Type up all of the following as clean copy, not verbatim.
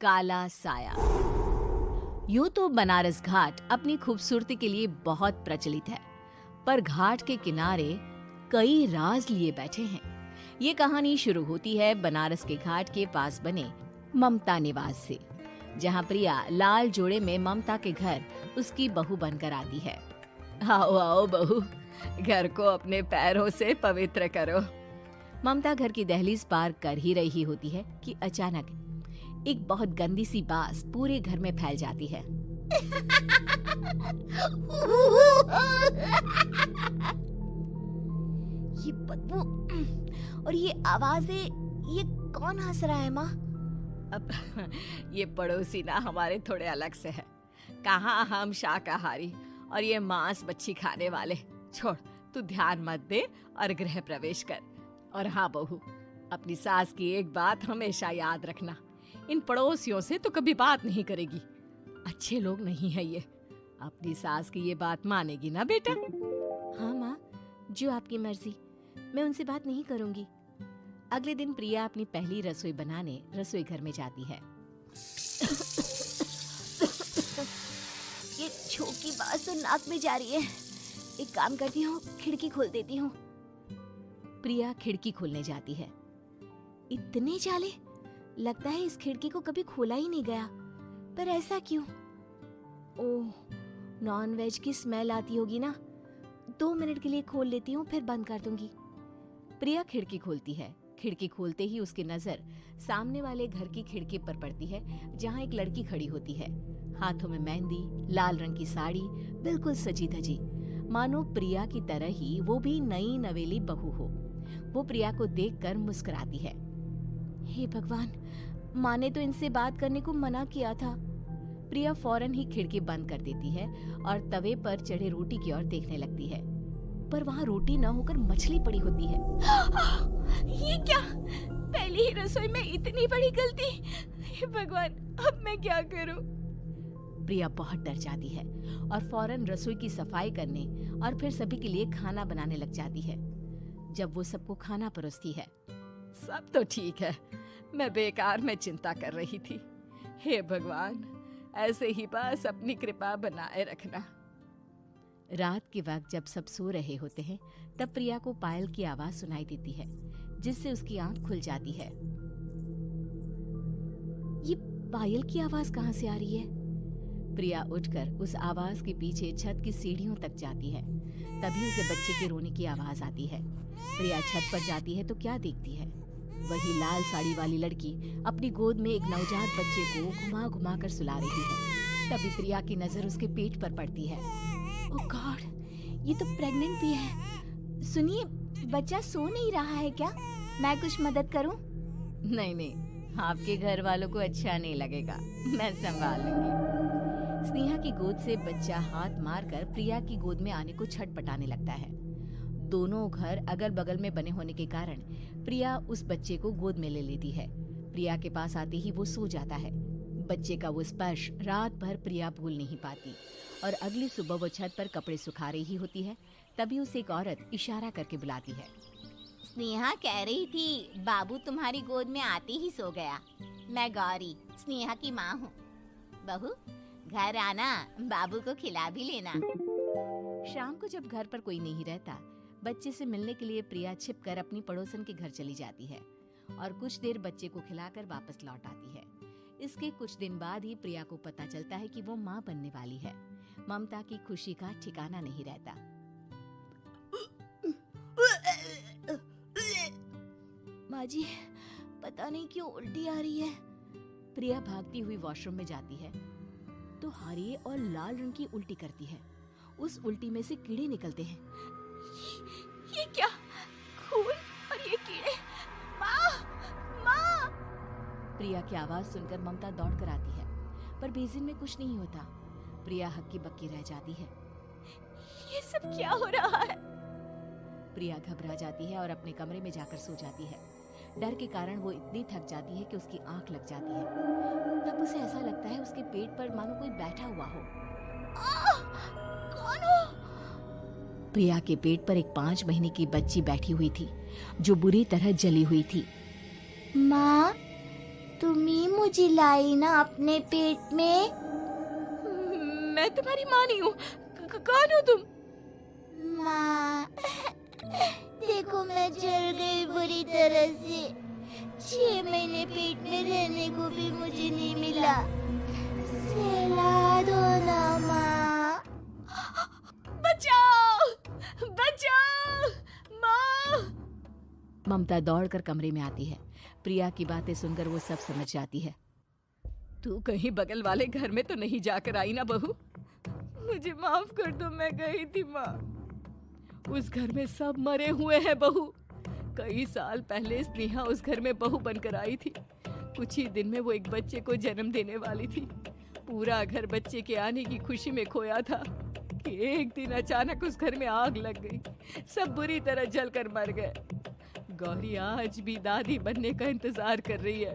काला साया। यूं तो बनारस घाट अपनी खूबसूरती के लिए बहुत प्रचलित है, पर घाट के किनारे कई राज लिए बैठे हैं। ये कहानी शुरू होती है बनारस के घाट के पास बने ममता निवास से, जहां प्रिया लाल जोड़े में ममता के घर उसकी बहू बनकर आती है। आओ आओ बहू, घर को अपने पैरों से पवित्र करो। ममता घर की दहलीज पार कर ही रही होती है कि अचानक एक बहुत गंदी सी बास पूरे घर में फैल जाती है। ये बदबू और ये आवाजें, ये कौन हंस रहा है माँ? अब ये पड़ोसी ना हमारे थोड़े अलग से है। कहाँ हम शाकाहारी और ये मांस मच्छी खाने वाले। छोड़, तू ध्यान मत दे और गृह प्रवेश कर। और हाँ बहू, अपनी सास की एक बात हमेशा याद रखना, इन पड़ोसियों से तो कभी बात नहीं करेगी। अच्छे लोग नहीं है ये। अपनी सास की ये बात मानेगी ना बेटा? हाँ माँ, जो आपकी मर्जी, मैं उनसे बात नहीं करूंगी। अगले दिन प्रिया अपनी पहली रसोई बनाने रसोई घर में जाती है। ये छोकी बात तो नाक में जा रही है। एक काम करती हूँ, खिड़की खोल देती हूँ। प्रिया खिड़की खोलने जाती है। इतने जाले, लगता है इस खिड़की को कभी खोला ही नहीं गया। पर ऐसा क्यों? ओह, नॉन वेज की स्मेल आती होगी ना। 2 मिनट के लिए खोल लेती हूँ, फिर बंद कर दूंगी। प्रिया खिड़की खोलती है। खिड़की खोलते ही उसकी नजर सामने वाले घर की खिड़की पर पड़ती है, जहाँ एक लड़की खड़ी होती है। हाथों में मेहंदी, लाल रंग की साड़ी, बिल्कुल सजी धजी, मानो प्रिया की तरह ही वो भी नई नवेली बहू हो। वो प्रिया को देखकर मुस्कुराती है। हे भगवान, माँ ने तो इनसे बात करने को मना किया था। प्रिया फौरन ही खिड़की बंद कर देती है और तवे पर चढ़े रोटी की ओर देखने लगती है, पर वहाँ रोटी न होकर मछली पड़ी होती है। ये क्या? पहली ही रसोई में इतनी बड़ी गलती। हे भगवान, अब मैं क्या करूं? प्रिया बहुत डर जाती है और फौरन रसोई की सफाई करने और फिर सभी के लिए खाना बनाने लग जाती है। जब वो सबको खाना परोसती है, सब तो ठीक है, मैं बेकार में चिंता कर रही थी। हे भगवान, ऐसे ही बस अपनी कृपा बनाए रखना। रात के वक्त जब सब सो रहे होते हैं, तब प्रिया को पायल की आवाज सुनाई देती है, जिससे उसकी आंख खुल जाती है। ये पायल की आवाज कहाँ से आ रही है? प्रिया उठकर उस आवाज के पीछे छत की सीढ़ियों तक जाती है। तभी उसे बच्चे के रोने की आवाज आती है। प्रिया छत पर जाती है तो क्या देखती है? वही लाल साड़ी वाली लड़की अपनी गोद में एक नवजात बच्चे को घुमा घुमा कर सुला रही है। तभी प्रिया की नजर उसके पेट पर पड़ती है। ओह गॉड, ये तो प्रेग्नेंट भी है। सुनिए, बच्चा सो नहीं रहा है क्या? मैं कुछ मदद करूं? नहीं नहीं, आपके घर वालों को अच्छा नहीं लगेगा, मैं संभाल लूंगी। स्नेहा की गोद से बच्चा हाथ मारकर प्रिया की गोद में आने को छटपटाने लगता है। दोनों घर अगल बगल में बने होने के कारण प्रिया उस बच्चे को गोद में ले लेती है। प्रिया के पास आते ही वो सो जाता है। बच्चे का वो स्पर्श रात भर प्रिया भूल नहीं पाती और अगली सुबह वो छत पर कपड़े सुखा रही होती है। तभी उसे एक औरत इशारा करके बुलाती है। स्नेहा कह रही थी बाबू तुम्हारी गोद में आते ही सो गया। मैं गौरी, स्नेहा की माँ हूँ। बहू, घर आना, बाबू को खिला भी लेना। शाम को जब घर पर कोई नहीं रहता, बच्चे से मिलने के लिए प्रिया छिपकर अपनी पड़ोसन के घर चली जाती है और कुछ देर बच्चे को खिलाकर वापस लौट आती है। इसके कुछ दिन बाद ही प्रिया को पता चलता है कि वो माँ बनने वाली है। ममता की खुशी का ठिकाना नहीं रहता। माँ जी, पता नहीं क्यों उल्टी आ रही है। प्रिया भागती हुई वॉशरूम में जाती है तो हरे और लाल रंग की उल्टी करती है। उस उल्टी में से कीड़े निकलते हैं। ये क्या? खून और ये कीड़े! माँ! माँ! प्रिया की आवाज सुनकर ममता दौड़ कर आती है, पर बेसिन में कुछ नहीं होता। प्रिया हक्की बक्की रह जाती है। ये सब क्या हो रहा है? प्रिया घबरा जाती है और अपने कमरे में जाकर सो जाती है। डर के कारण वो इतनी थक जाती है कि उसकी आंख लग जाती है। तब उसे ऐसा लगता है उसके पेट पर मानो कोई बैठा हुआ हो। कौन हो? प्रिया के पेट पर एक 5 महीने की बच्ची बैठी हुई थी, जो बुरी तरह जली हुई थी। माँ, तुम ही मुझे लाई ना अपने पेट में। मैं तुम्हारी माँ नहीं हूँ। कौन हो तुम? माँ, देखो मैं जल गई बुरी तरह से। 6 महीने पेट में रहने को भी मुझे नहीं मिला। सहला दो ना माँ। बचाओ, बचाओ, माँ! ममता दौड़कर कमरे में आती है। प्रिया की बातें सुनकर वो सब समझ जाती है। तू कहीं बगल वाले घर में तो नहीं जाकर आई ना बहू? मुझे माफ कर दो, मैं गई थी माँ। उस घर में सब मरे हुए हैं बहू। कई साल पहले स्नेहा उस घर में बहू बनकर आई थी। कुछ ही दिन में वो एक बच्चे को जन्म देने वाली थी। पूरा घर बच्चे के आने की खुशी में खोया था कि एक दिन अचानक उस घर में आग लग गई। सब बुरी तरह जलकर मर गए। गौरी आज भी दादी बनने का इंतजार कर रही है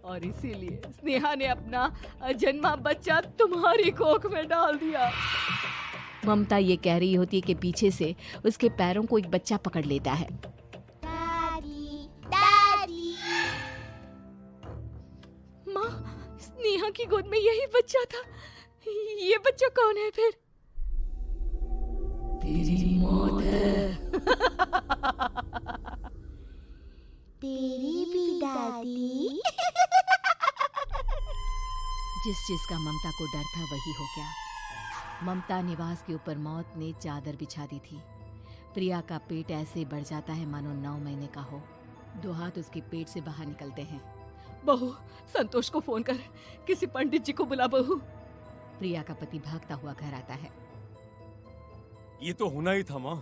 और इसीलिए स्नेहा ने अपना अजन्मा बच्चा तुम्हारी कोख में डाल दिया। ममता ये कह रही होती है कि पीछे से उसके पैरों को एक बच्चा पकड़ लेता है। दादी, दादी। माँ, स्नेहा की गोद में यही बच्चा था। ये बच्चा कौन है फिर? तेरी मौत है। तेरी भी दादी। जिस चीज का ममता को डर था वही हो गया। ममता निवास के ऊपर मौत ने चादर बिछा दी थी। प्रिया का पेट ऐसे बढ़ जाता है मानो 9 महीने का हो। 2 हाथ उसके पेट से बाहर निकलते हैं। बहू, संतोष को फोन कर, किसी पंडित जी को बुला बहू। प्रिया का पति भागता हुआ घर आता है। ये तो होना ही था माँ।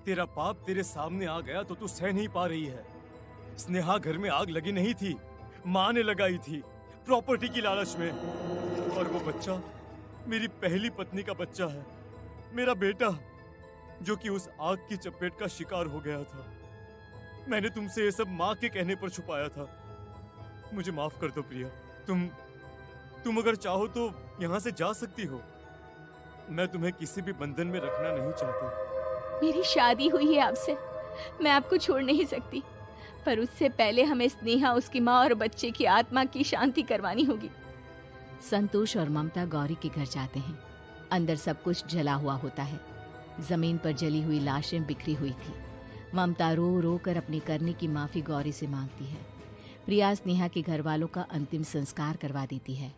तेरा पाप तेरे सामने आ गया तो तू सह नहीं पा रही है। स्नेहा घर में आग लगी नहीं थी, माँ ने लगाई थी, प्रॉपर्टी की लालच में। और वो बच्चा मेरी पहली पत्नी का बच्चा है, मेरा बेटा, जो कि उस आग की चपेट का शिकार हो गया था। मैंने तुमसे ये सब माँ के कहने पर छुपाया था। मुझे माफ कर दो प्रिया। तुम अगर चाहो तो यहाँ से जा सकती हो। मैं तुम्हें किसी भी बंधन में रखना नहीं चाहता। मेरी शादी हुई है आपसे, मैं आपको छोड़ नहीं सकती, पर उससे पहले हमें स्नेहा, उसकी माँ और बच्चे की आत्मा की शांति करवानी होगी। संतोष और ममता गौरी के घर जाते हैं। अंदर सब कुछ जला हुआ होता है। जमीन पर जली हुई लाशें बिखरी हुई थी। ममता रो रो कर अपनी करने की माफी गौरी से मांगती है। प्रिया स्नेहा के घर वालों का अंतिम संस्कार करवा देती है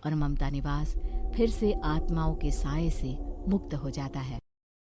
और ममता निवास फिर से आत्माओं के साए से मुक्त हो जाता है।